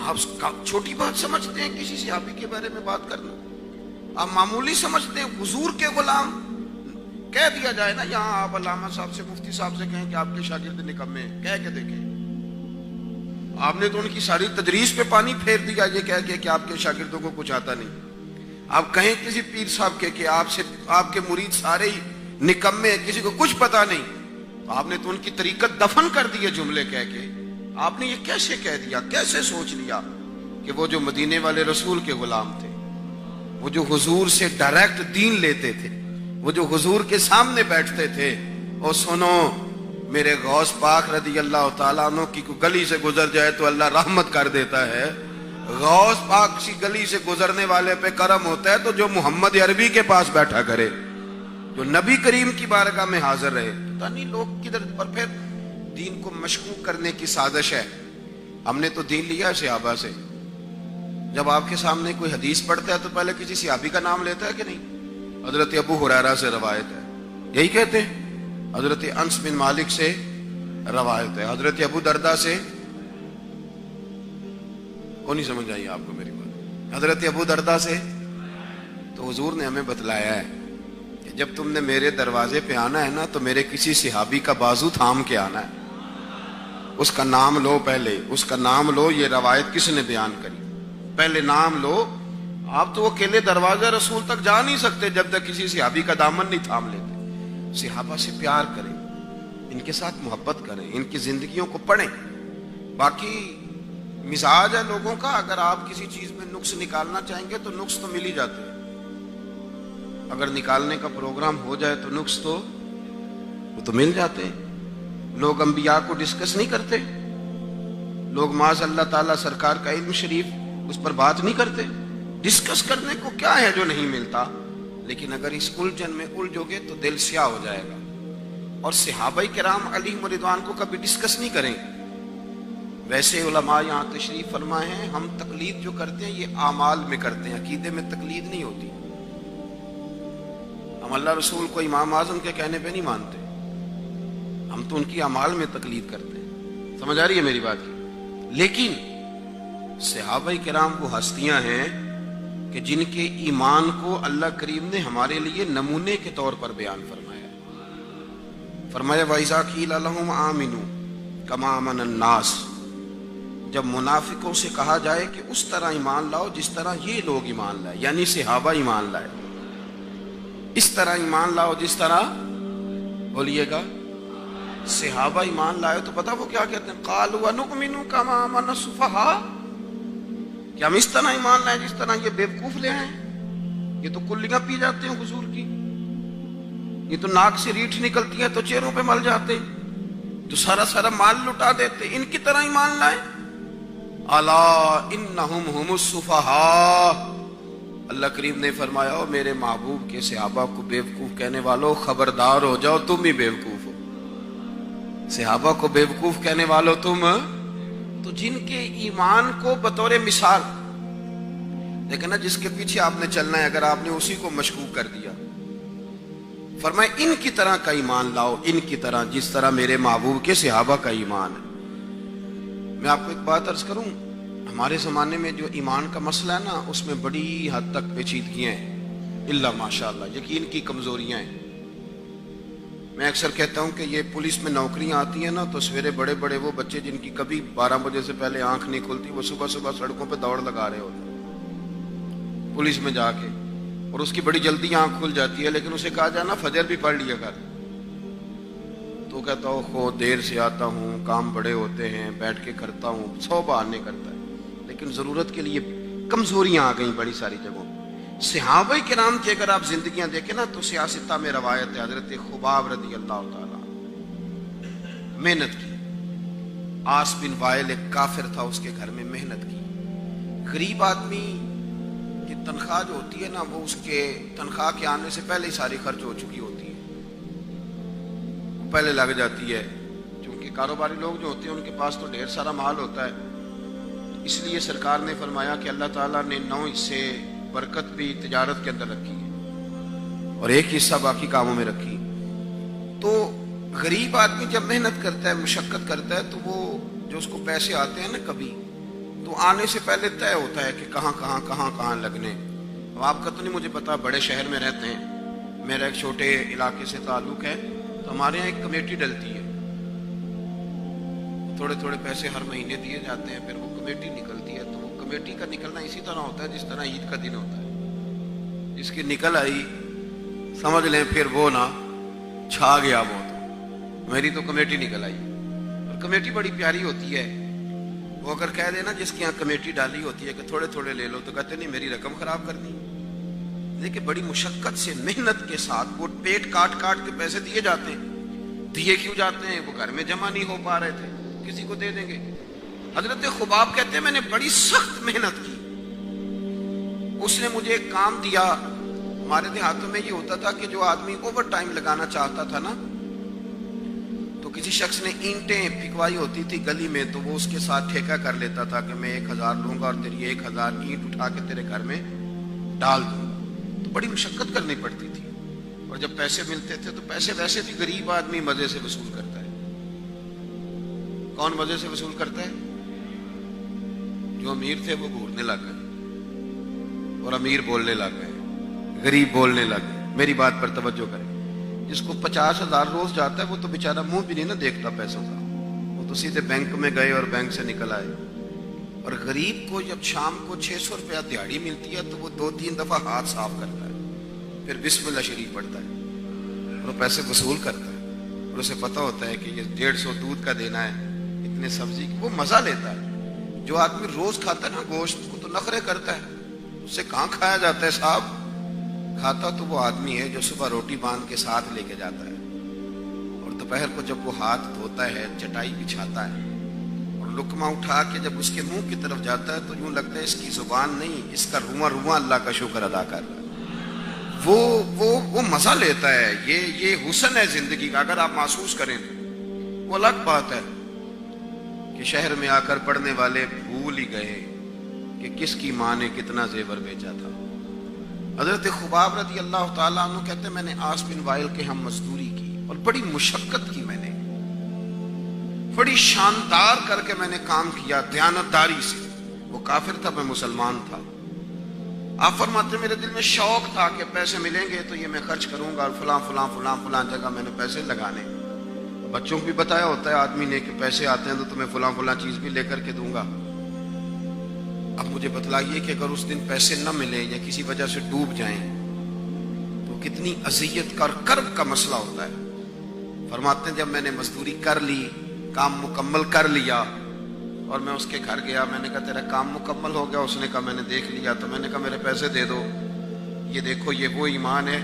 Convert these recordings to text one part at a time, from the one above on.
آپ چھوٹی بات سمجھتے ہیں کسی صحابی کے بارے میں بات کرنا؟ آپ معمولی سمجھتے ہیں؟ حضور کے غلام کہہ دیا جائے نا یہاں، آپ علامہ صاحب سے مفتی صاحب سے کہیں کہ آپ کے شاگرد نکمے ہیں، کہہ کے دیکھیں۔ آپ نے تو ان کی ساری تدریس پہ پانی پھیر دیا یہ کہہ کے کہ آپ کے شاگردوں کو کچھ آتا نہیں۔ آپ کہیں کسی پیر صاحب کے کہ آپ کے مرید سارے ہی نکمے ہیں، کسی کو کچھ پتا نہیں، آپ نے تو ان کی طریقت دفن کر دی ہے جملے کہہ کے۔ آپ نے یہ کیسے کہہ دیا، کیسے سوچ لیا کہ وہ جو مدینے والے رسول کے غلام تھے، وہ جو حضور سے ڈائریکٹ دین لیتے تھے، وہ جو حضور کے سامنے بیٹھتے تھے، اور سنو میرے غوث پاک رضی اللہ تعالیٰ عنہ کی کوئی گلی سے گزر جائے تو اللہ رحمت کر دیتا ہے۔ غوث پاک کی گلی سے گزرنے والے پہ کرم ہوتا ہے تو جو محمد عربی کے پاس بیٹھا کرے، جو نبی کریم کی بارگاہ میں حاضر رہے۔ پتہ نہیں لوگ کدھر، اور پھر دین کو مشکوک کرنے کی سازش ہے۔ ہم نے تو دین لیا ہے صحابہ سے۔ جب آپ کے سامنے کوئی حدیث پڑھتا ہے تو پہلے کسی صحابی کا نام لیتا ہے کہ نہیں؟ حضرت ابو ہریرہ سے روایت ہے، یہی کہتے ہیں۔ حضرت انس بن مالک سے روایت ہے، حضرت ابو دردہ سے، کو نہیں سمجھ آئی آپ کو میری بات؟ حضرت ابو دردہ سے۔ تو حضور نے ہمیں بتلایا ہے کہ جب تم نے میرے دروازے پہ آنا ہے نا تو میرے کسی صحابی کا بازو تھام کے آنا ہے، اس کا نام لو، پہلے اس کا نام لو۔ یہ روایت کس نے بیان کری؟ پہلے نام لو۔ آپ تو اکیلے دروازہ رسول تک جا نہیں سکتے جب تک کسی صحابی کا دامن نہیں تھام لیتے۔ صحابہ سے پیار کریں، ان کے ساتھ محبت کریں، ان کی زندگیوں کو پڑھیں۔ باقی مزاج ہے لوگوں کا، اگر آپ کسی چیز میں نقص نکالنا چاہیں گے تو نقص تو مل ہی جاتے ہیں۔ اگر نکالنے کا پروگرام ہو جائے تو نقص تو وہ تو مل جاتے ہیں۔ لوگ انبیاء کو ڈسکس نہیں کرتے، لوگ معاذ اللہ تعالیٰ سرکار کا علم شریف اس پر بات نہیں کرتے۔ ڈسکس کرنے کو کیا ہے جو نہیں ملتا؟ لیکن اگر اس الجھن میں الجھو گے تو دل سیاہ ہو جائے گا۔ اور صحابہ کرام علیہم رضوان کو کبھی ڈسکس نہیں کریں گے۔ ویسے علماء یہاں تشریف فرمائے ہیں، ہم تقلید جو کرتے ہیں یہ اعمال میں کرتے ہیں، عقیدے میں تقلید نہیں ہوتی۔ ہم اللہ رسول کو امام اعظم کے کہنے پہ نہیں مانتے، ہم تو ان کی اعمال میں تقلید کرتے ہیں۔ سمجھ آ رہی ہے میری بات کی؟ لیکن صحابہ کرام وہ ہستیاں ہیں کہ جن کے ایمان کو اللہ کریم نے ہمارے لیے نمونے کے طور پر بیان فرمایا۔ فرمایا وَإِذَا قِيلَ لَهُمْ آمِنُوا كَمَا آمَنَ النَّاسُ، جب منافقوں سے کہا جائے کہ اس طرح ایمان لاؤ جس طرح یہ لوگ ایمان لائے، یعنی صحابہ ایمان لائے، اس طرح ایمان لاؤ جس طرح، بولیے گا، صحابہ ایمان لائے، تو پتہ وہ کیا کہتے ہیں؟ قَالُوا وَنُؤْمِنُ كَمَا آمَنَ السُّفَهَاءُ، کہ ہم اس طرح ایمان لائیں جس طرح یہ بیوقوف لے ہیں، یہ تو کلیاں پی جاتے ہیں حضور کی، یہ تو ناک سے ریٹھ نکلتی ہے تو چہروں پہ مل جاتے، تو سارا سارا مال لٹا دیتے، ان کی طرح ایمان لائیں۔ الا انہم ہم السفہاء، اللہ کریم نے فرمایا او میرے محبوب کے صحابہ کو بیوقوف کہنے والوں خبردار ہو جاؤ، تم ہی بیوقوف ہو۔ صحابہ کو بیوقوف کہنے والوں تم، تو جن کے ایمان کو بطور مثال دیکھنا، جس کے پیچھے آپ نے چلنا ہے، اگر آپ نے اسی کو مشکوک کر دیا، فرمائے ان کی طرح کا ایمان لاؤ، ان کی طرح جس طرح میرے محبوب کے صحابہ کا ایمان ہے۔ میں آپ کو ایک بات عرض کروں، ہمارے زمانے میں جو ایمان کا مسئلہ ہے نا، اس میں بڑی حد تک پیچیدگیاں ہیں، اللہ ماشاءاللہ یقین کی کمزوریاں ہیں۔ میں اکثر کہتا ہوں کہ یہ پولیس میں نوکریاں آتی ہیں نا، تو سویرے بڑے بڑے وہ بچے جن کی کبھی 12 بجے سے پہلے آنکھ نہیں کھلتی، وہ صبح صبح سڑکوں پہ دوڑ لگا رہے ہوتے پولیس میں جا کے، اور اس کی بڑی جلدی آنکھ کھل جاتی ہے، لیکن اسے کہا جائے نا فجر بھی پڑھ لیا کر، تو کہتا ہوں خو دیر سے آتا ہوں، کام بڑے ہوتے ہیں، بیٹھ کے کرتا ہوں، 100 بہانے کرتا ہے، لیکن ضرورت کے لیے کمزوریاں آ گئیں بڑی ساری جگہوں۔ صحابہ کرام کی اگر آپ زندگیاں دیکھیں نا تو سیاستہ میں روایت ہے، حضرت خباب رضی اللہ تعالیٰ محنت کی، عاص بن وائل ایک کافر تھا، اس کے گھر میں محنت کی۔ غریب آدمی کی تنخواہ جو ہوتی ہے نا، وہ اس کے تنخواہ کے آنے سے پہلے ہی ساری خرچ ہو چکی ہوتی ہے، پہلے لگ جاتی ہے، کیونکہ کاروباری لوگ جو ہوتے ہیں ان کے پاس تو ڈھیر سارا مال ہوتا ہے۔ اس لیے سرکار نے فرمایا کہ اللہ تعالیٰ نے 9 حصے برکت بھی تجارت کے اندر رکھی ہے اور 1 حصہ باقی کاموں میں رکھی۔ تو غریب آدمی جب محنت کرتا ہے، مشقت کرتا ہے، تو وہ جو اس کو پیسے آتے ہیں نا کبھی، تو آنے سے پہلے طے ہوتا ہے کہ کہاں لگنے. اب آپ کا تو نہیں مجھے پتا، بڑے شہر میں رہتے ہیں، میرا ایک چھوٹے علاقے سے تعلق ہے، تو ہمارے یہاں ایک کمیٹی ڈلتی ہے، تھوڑے تھوڑے پیسے ہر مہینے دیے جاتے ہیں، پھر وہ کمیٹی نکلتی ہے. تو وہ کمیٹی کا نکلنا اسی طرح ہوتا ہے جس طرح عید کا دن ہوتا ہے، جس کی نکل آئی سمجھ لیں پھر وہ نہ چھا گیا. وہ تو میری تو کمیٹی نکل آئی، اور کمیٹی بڑی پیاری ہوتی ہے. وہ اگر کہہ دینا جس کی یہاں کمیٹی ڈالی ہوتی ہے کہ تھوڑے تھوڑے لے لو، تو کہتے نہیں میری رقم خراب کرنی. لیکن بڑی مشقت سے محنت کے ساتھ وہ پیٹ کاٹ کے پیسے دیے جاتے ہیں. دیے کیوں جاتے ہیں؟ وہ گھر میں جمع نہیں ہو پا رہے تھے، کسی کو دے دیں گے. حضرت خباب کہتے ہیں میں نے بڑی سخت محنت کی. اس نے مجھے ایک کام دیا. ہمارے دیہاتوں میں یہ ہوتا تھا کہ جو آدمی اوور ٹائم لگانا چاہتا تھا نا، تو کسی شخص نے اینٹیں پھکوائی ہوتی تھی گلی میں، تو وہ اس کے ساتھ ٹھیکہ کر لیتا تھا کہ میں 1000 لوں گا اور تیری 1000 اینٹ اٹھا کے تیرے گھر میں ڈال دوں گا. تو بڑی مشقت کرنی پڑتی تھی، اور جب پیسے ملتے تھے تو پیسے ویسے بھی غریب آدمی مزے سے وصول کرتا ہے. کون مزے سے وصول کرتا ہے؟ جو امیر تھے وہ گھورنے لگ گئے اور امیر بولنے لگ گئے، غریب بولنے لگ گئے. میری بات پر توجہ کریں. جس کو 50,000 روز جاتا ہے وہ تو بیچارہ منہ بھی نہیں نہ دیکھتا پیسوں کا، وہ تو سیدھے بینک میں گئے اور بینک سے نکل آئے. اور غریب کو جب شام کو 600 روپیہ دیہاڑی ملتی ہے تو وہ 2-3 دفعہ ہاتھ صاف کرتا ہے، پھر بسم اللہ شریف پڑھتا ہے اور وہ پیسے وصول کرتا ہے. اور اسے پتہ ہوتا ہے کہ یہ 150 دودھ کا دینا ہے، اتنے سبزی کی. وہ مزہ لیتا ہے. جو آدمی روز کھاتا ہے نا گوشت کو تو نخرے کرتا ہے، اس سے کہاں کھایا جاتا ہے صاحب. کھاتا تو وہ آدمی ہے جو صبح روٹی باندھ کے ساتھ لے کے جاتا ہے، اور دوپہر کو جب وہ ہاتھ دھوتا ہے چٹائی بچھاتا ہے اور لقمہ اٹھا کے جب اس کے منہ کی طرف جاتا ہے تو یوں لگتا ہے اس کی زبان نہیں، اس کا رواں اللہ کا شکر ادا کر رہا ہے. وہ مزہ لیتا ہے. یہ حسن ہے زندگی کا. اگر آپ محسوس کریں وہ الگ بات ہے کہ شہر میں آ کر پڑھنے والے بھول ہی گئے کہ کس کی ماں نے کتنا زیور بیچا تھا. حضرت خباب رضی اللہ تعالیٰ عنہ کہتے ہیں میں نے عاص بن وائل کے ہم مزدوری کی اور بڑی مشقت کی. میں نے بڑی شاندار کر کے میں نے کام کیا دیانتداری سے. وہ کافر تھا، میں مسلمان تھا. آپ فرماتے میرے دل میں شوق تھا کہ پیسے ملیں گے تو یہ میں خرچ کروں گا، اور فلاں جگہ میں نے پیسے لگانے. بچوں کو بھی بتایا ہوتا ہے آدمی نے کہ پیسے آتے ہیں تو تمہیں فلاں چیز بھی لے کر کے دوں گا. اب مجھے بتلائیے کہ اگر اس دن پیسے نہ ملے یا کسی وجہ سے ڈوب جائیں تو کتنی اذیت کا اور کرب کا مسئلہ ہوتا ہے. فرماتے ہیں جب میں نے مزدوری کر لی، کام مکمل کر لیا، اور میں اس کے گھر گیا، میں نے کہا تیرا کام مکمل ہو گیا؟ اس نے کہا میں نے دیکھ لیا. تو میں نے کہا میرے پیسے دے دو. یہ دیکھو یہ وہ ایمان ہے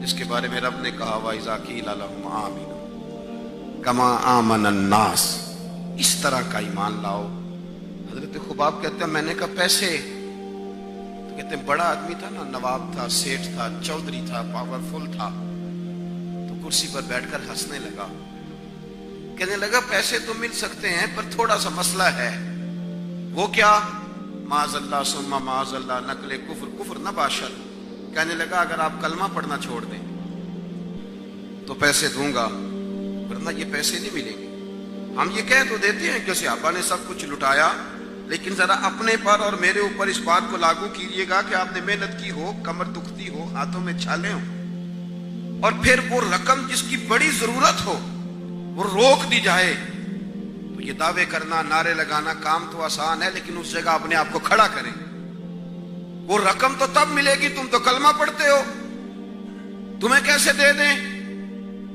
جس کے بارے میں رب نے کہا وَإِذَا قِيلَ لَهُمْ آمِنُوا كَمَا آمَنَ النَّاسُ. اس طرح کا ایمان لاؤ. حضرت خباب کہتے ہیں میں نے کہا پیسے؟ تو کہتے ہیں بڑا آدمی تھا نا، نواب تھا، سیٹھ تھا، چودھری تھا، پاورفل تھا. تو کرسی پر بیٹھ کر ہنسنے لگا، کہنے لگا پیسے تو مل سکتے ہیں پر تھوڑا سا مسئلہ ہے. وہ کیا؟ معاذ اللہ ثم معاذ اللہ نقل کفر نہ باشد. کہنے لگا اگر آپ کلمہ پڑھنا چھوڑ دیں تو پیسے دوں گا، ورنہ یہ پیسے نہیں ملیں گے. ہم یہ کہہ تو دیتے ہیں کہ صحابہ نے سب کچھ لٹایا، لیکن ذرا اپنے پر اور میرے اوپر اس بات کو لاگو کیجیے گا کہ آپ نے محنت کی ہو، کمر دکھتی ہو، ہاتھوں میں چھالے ہوں، اور پھر وہ رقم جس کی بڑی ضرورت ہو وہ روک دی جائے. تو یہ دعوے کرنا، نعرے لگانا کام تو آسان ہے، لیکن اس جگہ اپنے آپ کو کھڑا کریں. وہ رقم تو تب ملے گی، تم تو کلمہ پڑھتے ہو، تمہیں کیسے دے دیں؟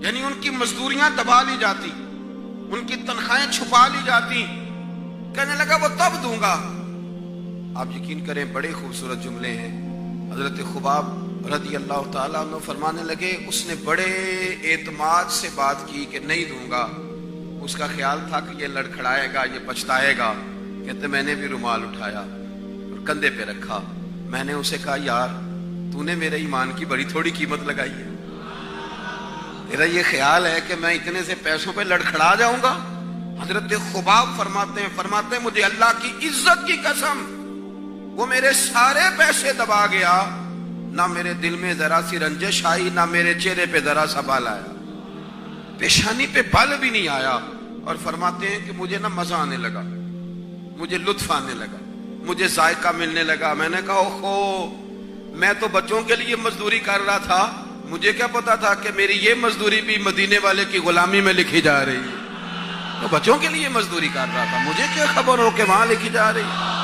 یعنی ان کی مزدوریاں دبا لی جاتی، ان کی تنخواہیں چھپا لی جاتی. کہنے لگا وہ تب دوں گا. آپ یقین کریں بڑے خوبصورت جملے ہیں. حضرت خباب رضی اللہ تعالیٰ عنہ فرمانے لگے اس نے بڑے اعتماد سے بات کی کہ نہیں دوں گا. اس کا خیال تھا کہ یہ لڑکھڑائے گا، یہ پچھتائے گا. کہتے میں نے بھی رومال اٹھایا اور کندھے پہ رکھا. میں نے اسے کہا یار تو نے میرے ایمان کی بڑی تھوڑی قیمت لگائی ہے. تیرا یہ خیال ہے کہ میں اتنے سے پیسوں پہ لڑکھڑا جاؤں گا؟ حضرت خباب فرماتے ہیں مجھے اللہ کی عزت کی قسم وہ میرے سارے پیسے دبا گیا، نہ میرے دل میں ذرا سی رنجش آئی، نہ میرے چہرے پہ ذرا سا بال آیا، پیشانی پہ بال بھی نہیں آیا. اور فرماتے ہیں کہ مجھے نہ مزہ آنے لگا. مجھے لطف آنے لگا, مجھے ذائقہ ملنے لگا. میں نے کہا اوہو, میں تو بچوں کے لیے مزدوری کر رہا تھا, مجھے کیا پتا تھا کہ میری یہ مزدوری بھی مدینے والے کی غلامی میں لکھی جا رہی ہے. تو بچوں کے لیے مزدوری کر رہا تھا, مجھے کیا خبر ہو کہ وہاں لکھی جا رہی ہے.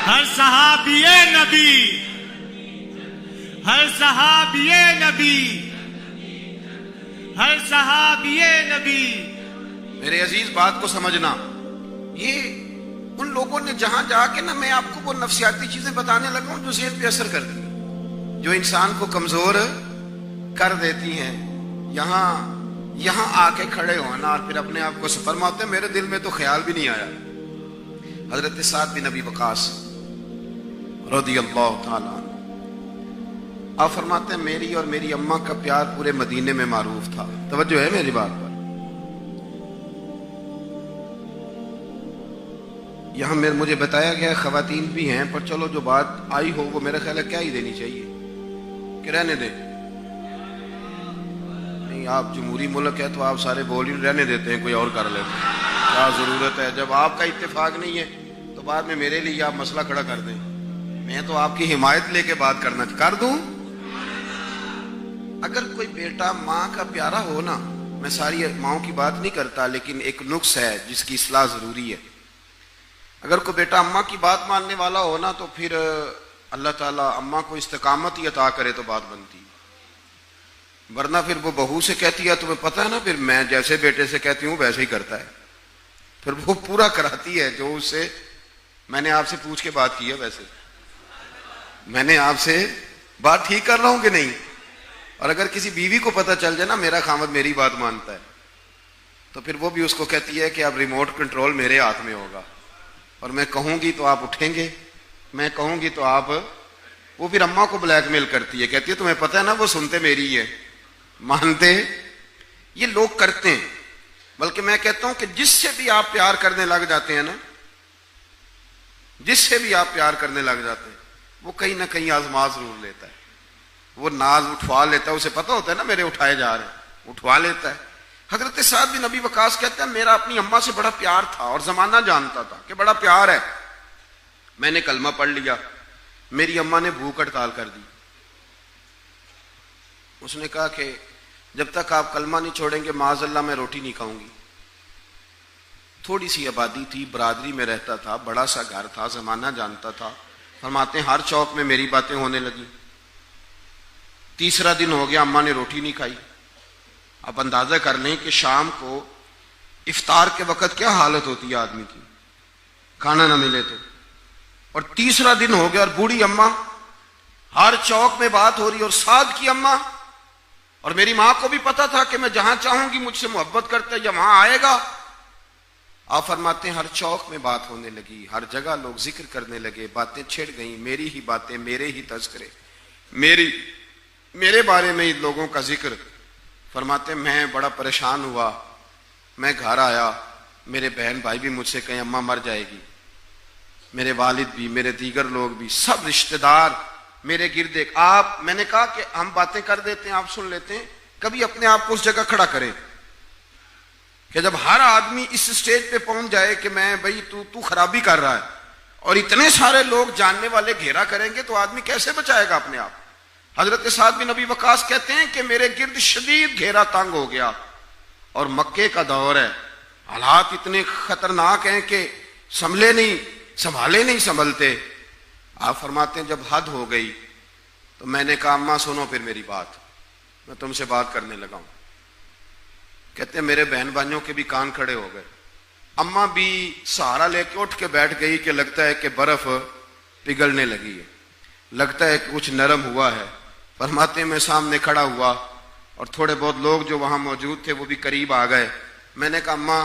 ہر صحابی نبی, ہر صحابی نبی, ہر صحابی نبی. میرے عزیز بات کو سمجھنا, یہ ان لوگوں نے جہاں جا کے نا میں آپ کو وہ نفسیاتی چیزیں بتانے لگا ہوں جو ذہن پہ اثر کرتی ہیں, جو انسان کو کمزور کر دیتی ہیں. یہاں آ کے کھڑے ہونا اور پھر اپنے آپ کو فرماتے ہیں میرے دل میں تو خیال بھی نہیں آیا. حضرت سعد بن ابی وقاص رضی اللہ تعالیٰ عنہ, آپ فرماتے ہیں میری اور میری اماں کا پیار پورے مدینے میں معروف تھا. توجہ ہے میری بات پر. یہاں مجھے بتایا گیا خواتین بھی ہیں, پر چلو جو بات آئی ہو وہ میرا خیال ہے کیا ہی دینی چاہیے کہ رہنے دیں. نہیں, آپ جمہوری ملک ہے تو آپ سارے بول ہی رہنے دیتے ہیں, کوئی اور کر لیتے ہیں. کیا ضرورت ہے؟ جب آپ کا اتفاق نہیں ہے تو بعد میں میرے لیے آپ مسئلہ کھڑا کر دیں. میں تو آپ کی حمایت لے کے بات کرنا کر دوں. اگر کوئی بیٹا ماں کا پیارا ہو نا, میں ساری ماؤں کی بات نہیں کرتا, لیکن ایک نقص ہے جس کی اصلاح ضروری ہے. اگر کوئی بیٹا اماں کی بات ماننے والا ہو نا تو پھر اللہ تعالیٰ اماں کو استقامت ہی عطا کرے تو بات بنتی. ورنہ پھر وہ بہو سے کہتی ہے, تمہیں پتہ ہے نا, پھر میں جیسے بیٹے سے کہتی ہوں ویسے ہی کرتا ہے, پھر وہ پورا کراتی ہے جو اس سے. میں نے آپ سے پوچھ کے بات کی ہے, ویسے میں نے آپ سے بات ٹھیک کر رہا ہوں کہ نہیں. اور اگر کسی بیوی کو پتہ چل جائے نا میرا خاوند میری بات مانتا ہے, تو پھر وہ بھی اس کو کہتی ہے کہ اب ریموٹ کنٹرول میرے ہاتھ میں ہوگا, اور میں کہوں گی تو آپ اٹھیں گے, میں کہوں گی تو آپ. وہ پھر اماں کو بلیک میل کرتی ہے, کہتی ہے تمہیں پتہ ہے نا وہ سنتے میری ہے, مانتے. یہ لوگ کرتے ہیں. بلکہ میں کہتا ہوں کہ جس سے بھی آپ پیار کرنے لگ جاتے ہیں نا, جس سے بھی آپ پیار کرنے لگ جاتے ہیں, وہ کہیں نہ کہیں آزما ضرور لیتا ہے. وہ ناز اٹھوا لیتا ہے, اسے پتہ ہوتا ہے نا میرے اٹھائے جا رہے ہیں, اٹھوا لیتا ہے. حضرت سعد بن ابی وقاص کہتے ہیں میرا اپنی اماں سے بڑا پیار تھا, اور زمانہ جانتا تھا کہ بڑا پیار ہے. میں نے کلمہ پڑھ لیا, میری اماں نے بھوک ہڑتال کر دی. اس نے کہا کہ جب تک آپ کلمہ نہیں چھوڑیں گے معاذ اللہ میں روٹی نہیں کھاؤں گی. تھوڑی سی آبادی تھی, برادری میں رہتا تھا, بڑا سا گھر تھا, زمانہ جانتا تھا. فرماتے ہیں ہر چوک میں میری باتیں ہونے لگی. تیسرا دن ہو گیا, اماں نے روٹی نہیں کھائی. آپ اندازہ کر لیں کہ شام کو افطار کے وقت کیا حالت ہوتی ہے آدمی کی, کھانا نہ ملے تو. اور تیسرا دن ہو گیا اور بوڑھی اماں, ہر چوک میں بات ہو رہی, اور سعد کی اماں. اور میری ماں کو بھی پتا تھا کہ میں جہاں چاہوں گی مجھ سے محبت کرتا ہے یا وہاں آئے گا. آپ فرماتے ہیں ہر چوک میں بات ہونے لگی, ہر جگہ لوگ ذکر کرنے لگے, باتیں چھڑ گئیں, میری ہی باتیں, میرے ہی تذکرے, میرے بارے میں لوگوں کا ذکر. فرماتے ہیں میں بڑا پریشان ہوا, میں گھر آیا, میرے بہن بھائی بھی مجھ سے کہیں اماں مر جائے گی, میرے والد بھی, میرے دیگر لوگ بھی, سب رشتہ دار میرے گرد. میں نے کہا کہ ہم باتیں کر دیتے ہیں, آپ سن لیتے ہیں, کبھی اپنے آپ کو اس جگہ کھڑا کریں کہ جب ہر آدمی اس سٹیج پہ پہنچ جائے کہ میں بھائی تو خرابی کر رہا ہے, اور اتنے سارے لوگ جاننے والے گھیرا کریں گے تو آدمی کیسے بچائے گا اپنے آپ. حضرت سعد بن ابی وقاص کہتے ہیں کہ میرے گرد شدید گھیرا تنگ ہو گیا, اور مکے کا دور ہے, حالات اتنے خطرناک ہیں کہ سنبھالے نہیں سنبھلتے. آپ فرماتے ہیں جب حد ہو گئی تو میں نے کہا اماں سنو پھر میری بات, میں تم سے بات کرنے لگا ہوں. کہتے ہیں میرے بہن بھائیوں کے بھی کان کھڑے ہو گئے. اماں بھی سہارا لے کے اٹھ کے بیٹھ گئی کہ لگتا ہے کہ برف پگھلنے لگی ہے, لگتا ہے کہ کچھ نرم ہوا ہے. فرماتے ہیں میں سامنے کھڑا ہوا, اور تھوڑے بہت لوگ جو وہاں موجود تھے وہ بھی قریب آ گئے. میں نے کہا اماں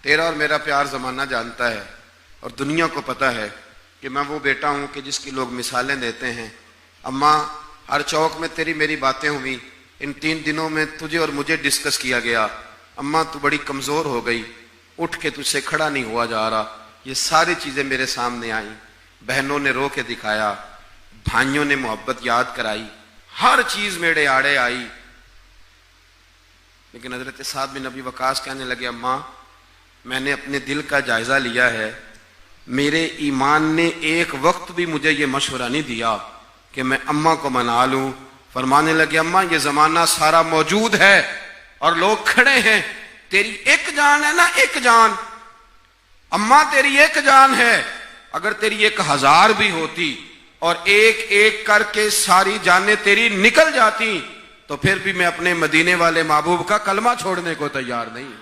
تیرا اور میرا پیار زمانہ جانتا ہے, اور دنیا کو پتہ ہے کہ میں وہ بیٹا ہوں کہ جس کی لوگ مثالیں دیتے ہیں. اماں ہر چوک میں تیری میری باتیں ہوئی, ان 3 دنوں میں تجھے اور مجھے ڈسکس کیا گیا. اماں تو بڑی کمزور ہو گئی, اٹھ کے تجھ سے کھڑا نہیں ہوا جا رہا. یہ ساری چیزیں میرے سامنے آئیں, بہنوں نے رو کے دکھایا, بھائیوں نے محبت یاد کرائی, ہر چیز میرے آڑے آئی. لیکن حضرت سعد بن ابی وقاص کہنے لگے اماں میں نے اپنے دل کا جائزہ لیا ہے، میرے ایمان نے ایک وقت بھی مجھے یہ مشورہ نہیں دیا کہ میں اماں کو منا لوں۔ فرمانے لگے اماں یہ زمانہ سارا موجود ہے اور لوگ کھڑے ہیں، تیری ایک جان ہے نا، ایک جان، اماں تیری ایک جان ہے، اگر تیری 1000 بھی ہوتی اور ایک ایک کر کے ساری جانیں تیری نکل جاتی تو پھر بھی میں اپنے مدینے والے محبوب کا کلمہ چھوڑنے کو تیار نہیں ہوں۔